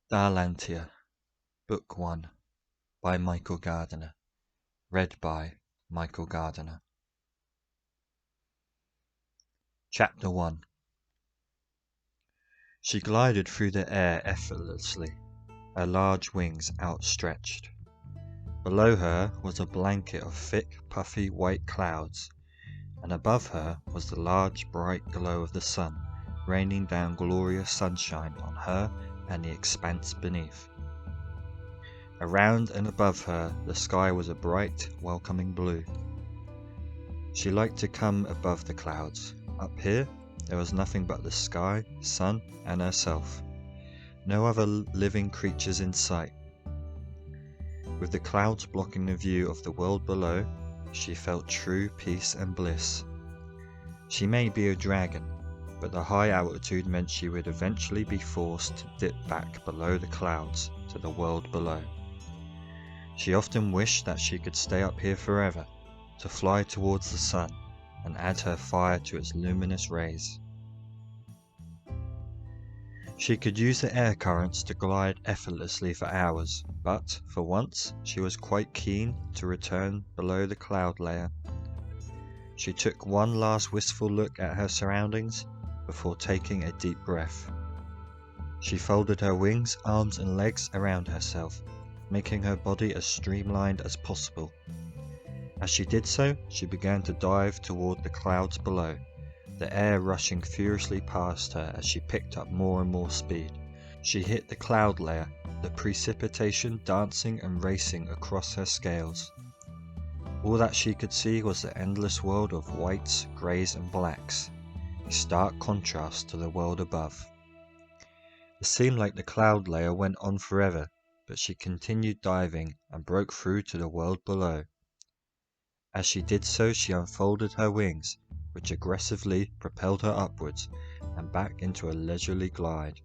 Darlantia, Book 1, by Michael Gardner. Read by Michael Gardner. Chapter 1. She glided through the air effortlessly, her large wings outstretched. Below her was a blanket of thick, puffy white clouds, and above her was the large, bright glow of the sun, raining down glorious sunshine on her and the expanse beneath. Around and above her the sky was a bright, welcoming blue. She liked to come above the clouds. Up here there was nothing but the sky, sun, and herself. No other living creatures in sight. With the clouds blocking the view of the world below, she felt true peace and bliss. She may be a dragon, but the high altitude meant she would eventually be forced to dip back below the clouds to the world below. She often wished that she could stay up here forever, to fly towards the sun and add her fire to its luminous rays. She could use the air currents to glide effortlessly for hours, but, for once, she was quite keen to return below the cloud layer. She took one last wistful look at her surroundings before taking a deep breath. She folded her wings, arms, and legs around herself, making her body as streamlined as possible. As she did so, she began to dive toward the clouds below, the air rushing furiously past her as she picked up more and more speed. She hit the cloud layer, the precipitation dancing and racing across her scales. All that she could see was the endless world of whites, greys, and blacks, a stark contrast to the world above. It seemed like the cloud layer went on forever, but she continued diving and broke through to the world below. As she did so, she unfolded her wings, which aggressively propelled her upwards and back into a leisurely glide.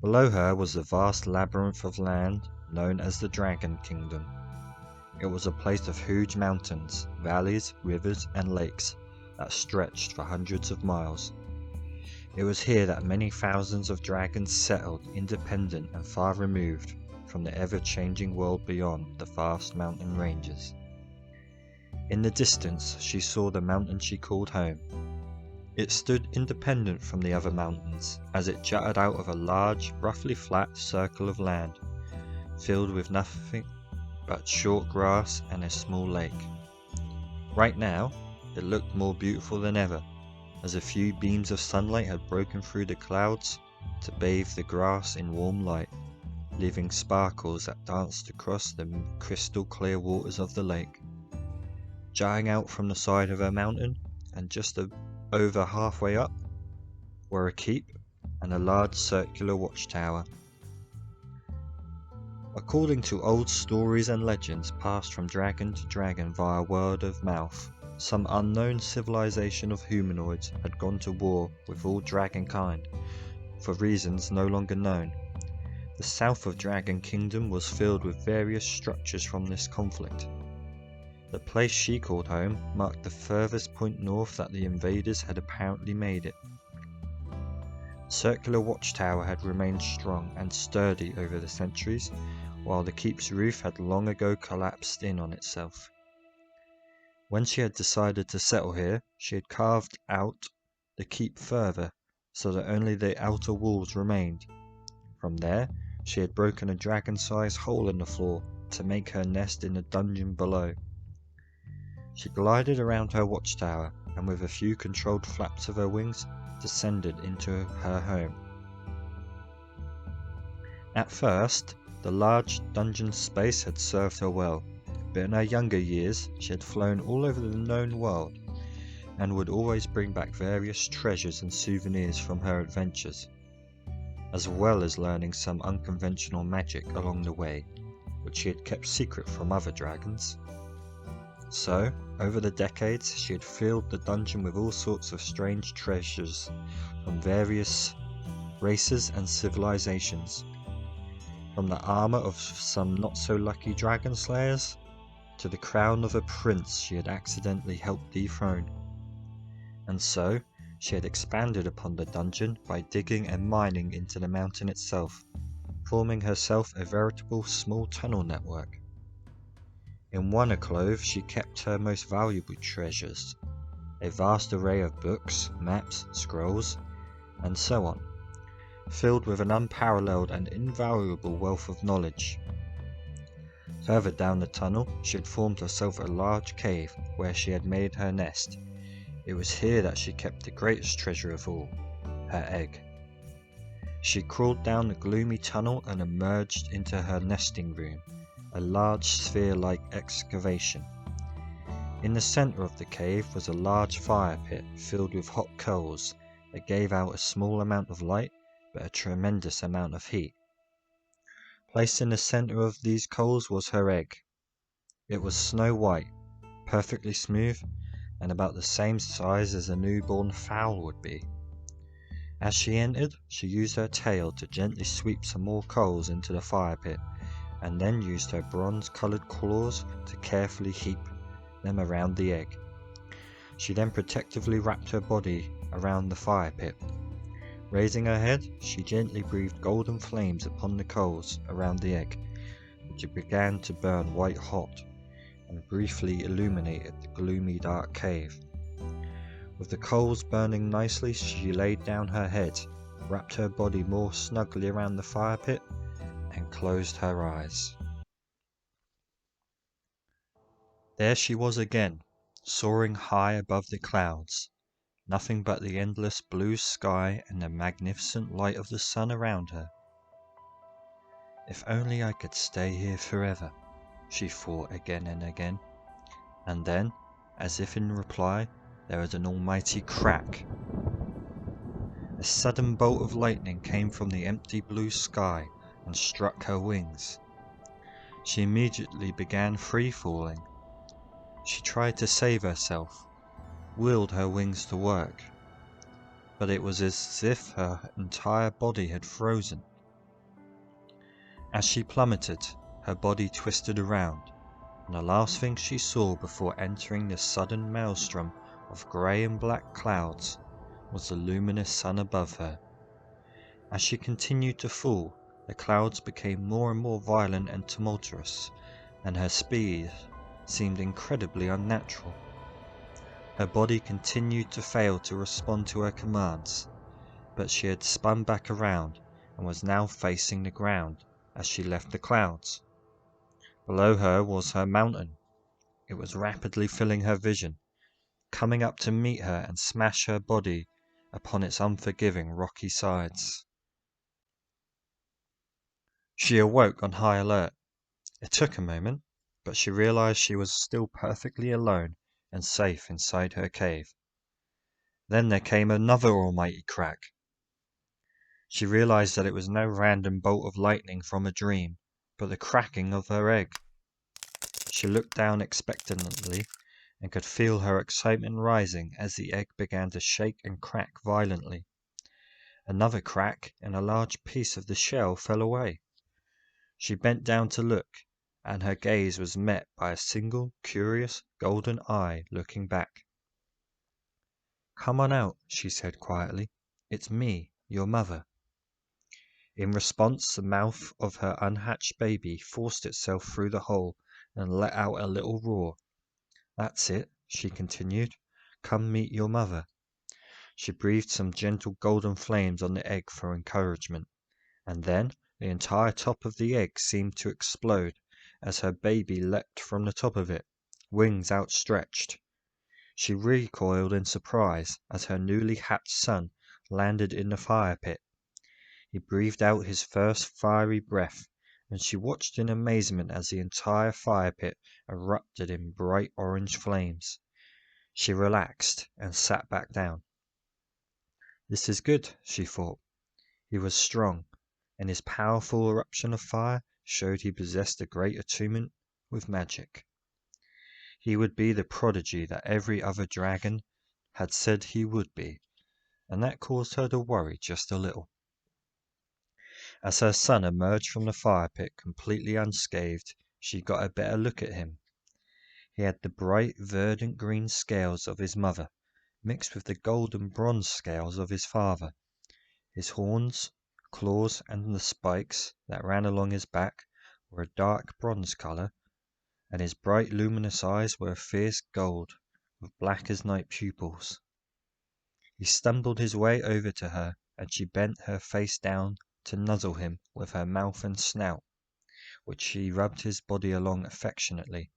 Below her was the vast labyrinth of land known as the Dragon Kingdom. It was a place of huge mountains, valleys, rivers, and lakes that stretched for hundreds of miles. It was here that many thousands of dragons settled, independent and far removed from the ever-changing world beyond the vast mountain ranges. In the distance she saw the mountain she called home. It stood independent from the other mountains, as it jutted out of a large, roughly flat circle of land, filled with nothing but short grass and a small lake. Right now, it looked more beautiful than ever, as a few beams of sunlight had broken through the clouds to bathe the grass in warm light, leaving sparkles that danced across the crystal clear waters of the lake. Jutting out from the side of a mountain, and just over halfway up, were a keep and a large circular watchtower. According to old stories and legends passed from dragon to dragon via word of mouth, some unknown civilization of humanoids had gone to war with all dragonkind, for reasons no longer known. The south of Dragon Kingdom was filled with various structures from this conflict. The place she called home marked the furthest point north that the invaders had apparently made it. The circular watchtower had remained strong and sturdy over the centuries, while the keep's roof had long ago collapsed in on itself. When she had decided to settle here, she had carved out the keep further, so that only the outer walls remained. From there, she had broken a dragon-sized hole in the floor to make her nest in the dungeon below. She glided around her watchtower, and with a few controlled flaps of her wings, descended into her home. At first, the large dungeon space had served her well, but in her younger years she had flown all over the known world, and would always bring back various treasures and souvenirs from her adventures, as well as learning some unconventional magic along the way, which she had kept secret from other dragons. So, over the decades, she had filled the dungeon with all sorts of strange treasures from various races and civilizations, from the armor of some not-so-lucky dragon slayers to the crown of a prince she had accidentally helped dethrone. And so, She had expanded upon the dungeon by digging and mining into the mountain itself, forming herself a veritable small tunnel network. In one alcove she kept her most valuable treasures, a vast array of books, maps, scrolls, and so on, filled with an unparalleled and invaluable wealth of knowledge. Further down the tunnel she had formed herself a large cave where she had made her nest. It was here that she kept the greatest treasure of all, her egg. She crawled down the gloomy tunnel and emerged into her nesting room, a large sphere-like excavation. In the center of the cave was a large fire pit filled with hot coals that gave out a small amount of light but a tremendous amount of heat. Placed in the center of these coals was her egg. It was snow white, perfectly smooth, and about the same size as a newborn fowl would be. As she entered, she used her tail to gently sweep some more coals into the fire pit, and then used her bronze-colored claws to carefully heap them around the egg. She then protectively wrapped her body around the fire pit. Raising her head, she gently breathed golden flames upon the coals around the egg, which began to burn white hot and briefly illuminated the gloomy dark cave. With the coals burning nicely, she laid down her head, wrapped her body more snugly around the fire pit, and closed her eyes. There she was again, soaring high above the clouds, nothing but the endless blue sky and the magnificent light of the sun around her. If only I could stay here forever, she thought again and again, and then, as if in reply, there was an almighty crack. A sudden bolt of lightning came from the empty blue sky and struck her wings. She immediately began free-falling. She tried to save herself, willed her wings to work, but it was as if her entire body had frozen. As she plummeted, her body twisted around, and the last thing she saw before entering the sudden maelstrom of grey and black clouds was the luminous sun above her. As she continued to fall, the clouds became more and more violent and tumultuous, and her speed seemed incredibly unnatural. Her body continued to fail to respond to her commands, but she had spun back around and was now facing the ground as she left the clouds. Below her was her mountain. It was rapidly filling her vision, coming up to meet her and smash her body upon its unforgiving rocky sides. She awoke on high alert. It took a moment, but she realized she was still perfectly alone and safe inside her cave. Then there came another almighty crack. She realized that it was no random bolt of lightning from a dream, but the cracking of her egg. She looked down expectantly and could feel her excitement rising as the egg began to shake and crack violently. Another crack and a large piece of the shell fell away. She bent down to look, and her gaze was met by a single curious golden eye looking back. "Come on out," she said quietly. "It's me, your mother." In response, the mouth of her unhatched baby forced itself through the hole and let out a little roar. "That's it," she continued. "Come meet your mother." She breathed some gentle golden flames on the egg for encouragement, and then the entire top of the egg seemed to explode as her baby leapt from the top of it, wings outstretched. She recoiled in surprise as her newly hatched son landed in the fire pit. He breathed out his first fiery breath, and she watched in amazement as the entire fire pit erupted in bright orange flames. She relaxed and sat back down. "This is good," she thought. He was strong, and his powerful eruption of fire showed he possessed a great attunement with magic. He would be the prodigy that every other dragon had said he would be, and that caused her to worry just a little. As her son emerged from the fire pit completely unscathed, she got a better look at him. He had the bright verdant green scales of his mother, mixed with the gold and bronze scales of his father. His horns, claws, and the spikes that ran along his back were a dark bronze color, and his bright luminous eyes were a fierce gold, with black as night pupils. He stumbled his way over to her, and she bent her face down to nuzzle him with her mouth and snout, which she rubbed his body along affectionately.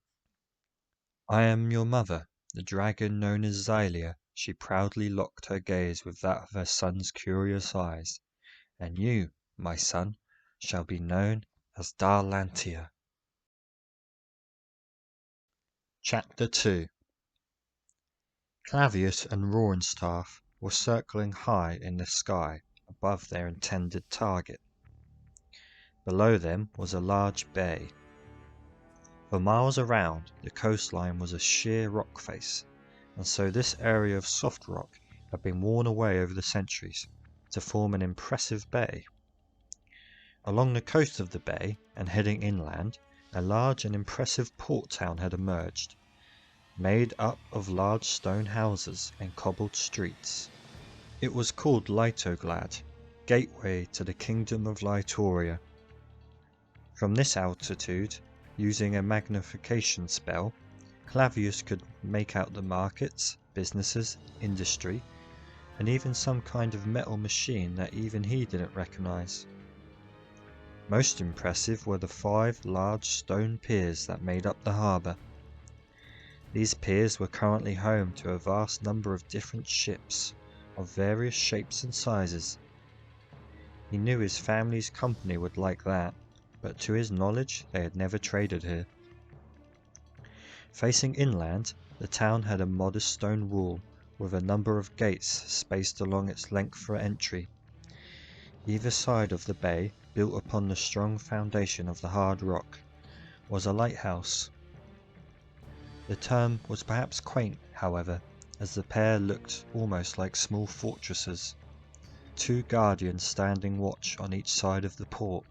"I am your mother, the dragon known as Xylia." She proudly locked her gaze with that of her son's curious eyes. "And you, my son, shall be known as Darlantia." Chapter 2. Clavius and Roarenstaff were circling high in the sky above their intended target. Below them was a large bay. For miles around, the coastline was a sheer rock face, and so this area of soft rock had been worn away over the centuries to form an impressive bay. Along the coast of the bay and heading inland, a large and impressive port town had emerged, made up of large stone houses and cobbled streets. It was called Litoglad, gateway to the kingdom of Litoria. From this altitude, using a magnification spell, Clavius could make out the markets, businesses, industry, and even some kind of metal machine that even he didn't recognize. Most impressive were the 5 large stone piers that made up the harbour. These piers were currently home to a vast number of different ships of various shapes and sizes. He knew his family's company would like that, but to his knowledge they had never traded here. Facing inland, the town had a modest stone wall with a number of gates spaced along its length for entry. Either side of the bay, built upon the strong foundation of the hard rock, was a lighthouse. The term was perhaps quaint, however, as the pair looked almost like small fortresses, 2 guardians standing watch on each side of the port.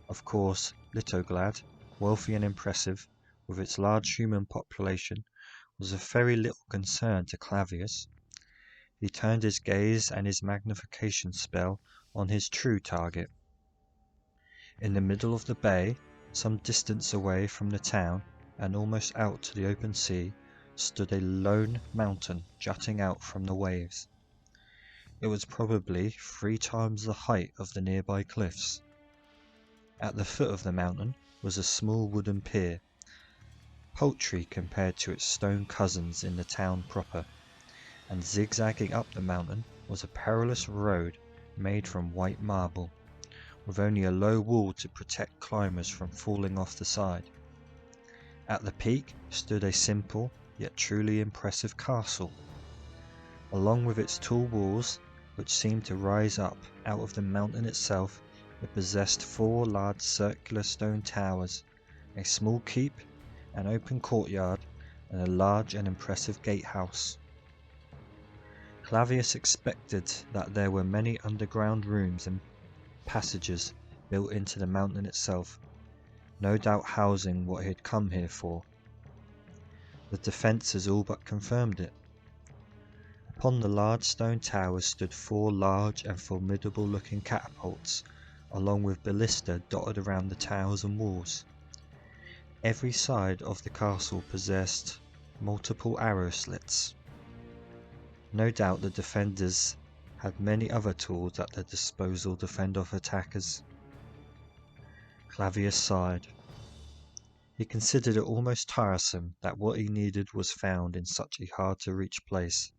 Of course, Litoglad, wealthy and impressive, with its large human population, was of very little concern to Clavius. He turned his gaze and his magnification spell on his true target. In the middle of the bay, some distance away from the town and almost out to the open sea, stood a lone mountain jutting out from the waves. It was probably 3 times the height of the nearby cliffs. At the foot of the mountain was a small wooden pier, paltry compared to its stone cousins in the town proper, and zigzagging up the mountain was a perilous road made from white marble, with only a low wall to protect climbers from falling off the side. At the peak stood a simple yet truly impressive castle. Along with its tall walls, which seemed to rise up out of the mountain itself, it possessed 4 large circular stone towers, a small keep, an open courtyard, and a large and impressive gatehouse. Clavius expected that there were many underground rooms and passages built into the mountain itself, no doubt housing what he had come here for. The defences all but confirmed it. Upon the large stone towers stood 4 large and formidable looking catapults, along with ballista dotted around the towers and walls. Every side of the castle possessed multiple arrow slits. No doubt the defenders had many other tools at their disposal to fend off attackers. Clavius sighed. He considered it almost tiresome that what he needed was found in such a hard-to-reach place,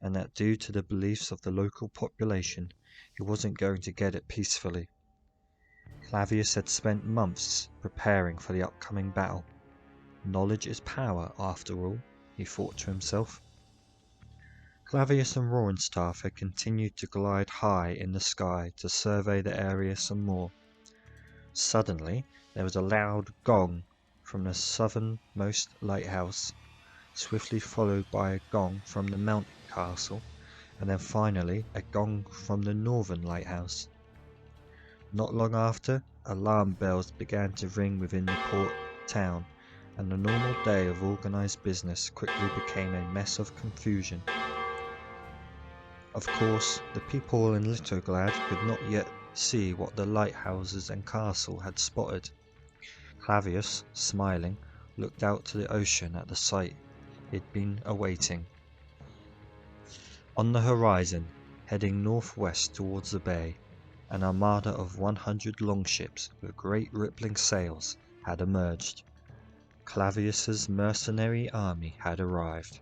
and that due to the beliefs of the local population, he wasn't going to get it peacefully. Clavius had spent months preparing for the upcoming battle. Knowledge is power, after all, he thought to himself. Clavius and Roarenstaff had continued to glide high in the sky to survey the area some more. Suddenly, there was a loud gong from the southernmost lighthouse, swiftly followed by a gong from the mountain castle, and then finally a gong from the northern lighthouse. Not long after, alarm bells began to ring within the port town, and the normal day of organized business quickly became a mess of confusion. Of course, the people in Litograd could not yet see what the lighthouses and castle had spotted. Clavius, smiling, looked out to the ocean at the sight he'd been awaiting. On the horizon, heading northwest towards the bay, an armada of 100 longships with great rippling sails had emerged. Clavius's mercenary army had arrived.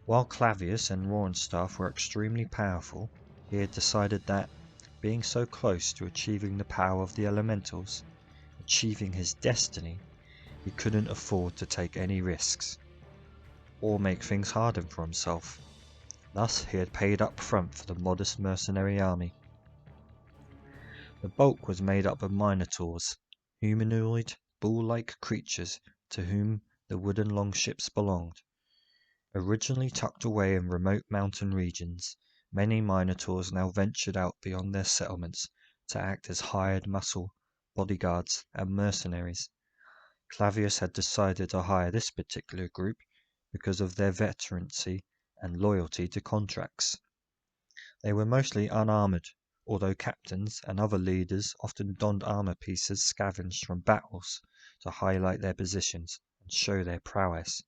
While Clavius and Rornstaff were extremely powerful, he had decided that, being so close to achieving the power of the elementals, achieving his destiny, he couldn't afford to take any risks, or make things harder for himself. Thus he had paid up front for the modest mercenary army. The bulk was made up of minotaurs, humanoid, bull-like creatures to whom the wooden longships belonged. Originally tucked away in remote mountain regions, many minotaurs now ventured out beyond their settlements to act as hired muscle, bodyguards, and mercenaries. Clavius had decided to hire this particular group because of their veterancy and loyalty to contracts. They were mostly unarmored, although captains and other leaders often donned armor pieces scavenged from battles to highlight their positions and show their prowess.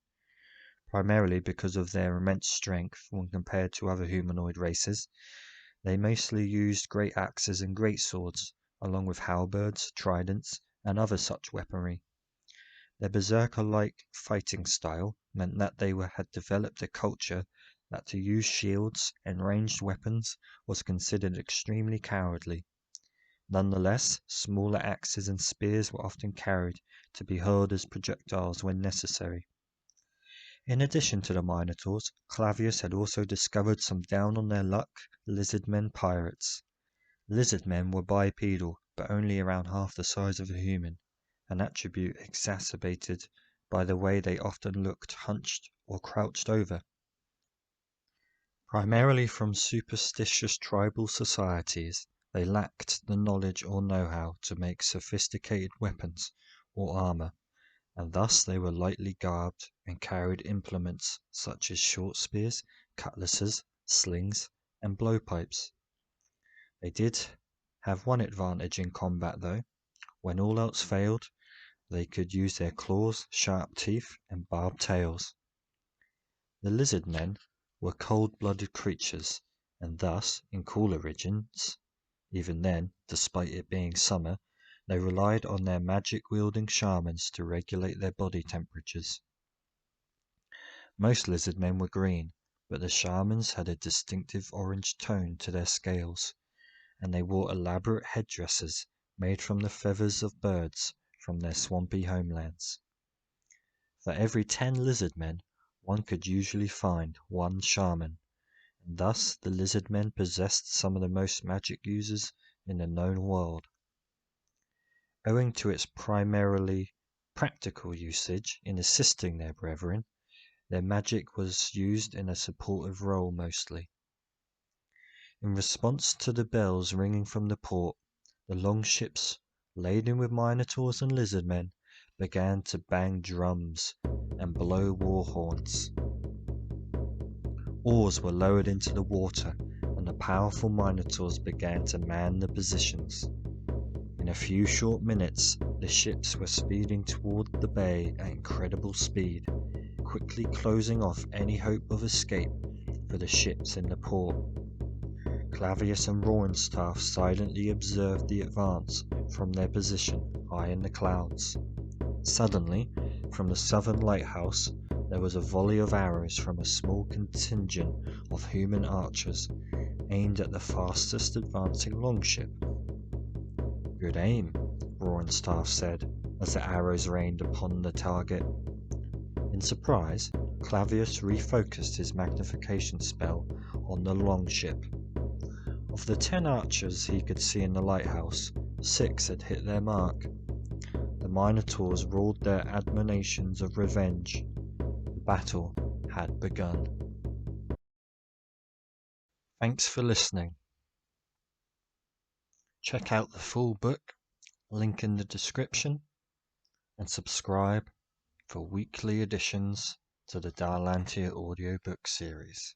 Primarily because of their immense strength when compared to other humanoid races, they mostly used great axes and great swords, along with halberds, tridents, and other such weaponry. Their berserker-like fighting style meant that they had developed a culture that to use shields and ranged weapons was considered extremely cowardly. Nonetheless, smaller axes and spears were often carried to be hurled as projectiles when necessary. In addition to the Minotaurs, Clavius had also discovered some down-on-their-luck lizardmen pirates. Lizardmen were bipedal, but only around half the size of a human, an attribute exacerbated by the way they often looked hunched or crouched over. Primarily from superstitious tribal societies, they lacked the knowledge or know-how to make sophisticated weapons or armor, and thus they were lightly garbed and carried implements such as short spears, cutlasses, slings, and blowpipes. They did have one advantage in combat though. When all else failed, they could use their claws, sharp teeth, and barbed tails. The lizard men were cold-blooded creatures, and thus, in cooler regions, even then, despite it being summer, they relied on their magic-wielding shamans to regulate their body temperatures. Most lizard men were green, but the shamans had a distinctive orange tone to their scales, and they wore elaborate headdresses made from the feathers of birds from their swampy homelands. For every 10 lizard men, one could usually find one shaman, and thus the lizard men possessed some of the most magic users in the known world. Owing to its primarily practical usage in assisting their brethren, their magic was used in a supportive role mostly. In response to the bells ringing from the port, the longships, laden with minotaurs and lizard men, began to bang drums and blow war horns. Oars were lowered into the water, and the powerful minotaurs began to man the positions. In a few short minutes, the ships were speeding toward the bay at incredible speed, quickly closing off any hope of escape for the ships in the port. Clavius and Rornstaff silently observed the advance from their position high in the clouds. Suddenly, from the southern lighthouse, there was a volley of arrows from a small contingent of human archers aimed at the fastest advancing longship. "Good aim," Rornstaff said, as the arrows rained upon the target. In surprise, Clavius refocused his magnification spell on the longship. Of the 10 archers he could see in the lighthouse, 6 had hit their mark. The Minotaurs roared their admonitions of revenge. The battle had begun. Thanks for listening. Check out the full book, link in the description, and subscribe for weekly additions to the Darlantia audiobook series.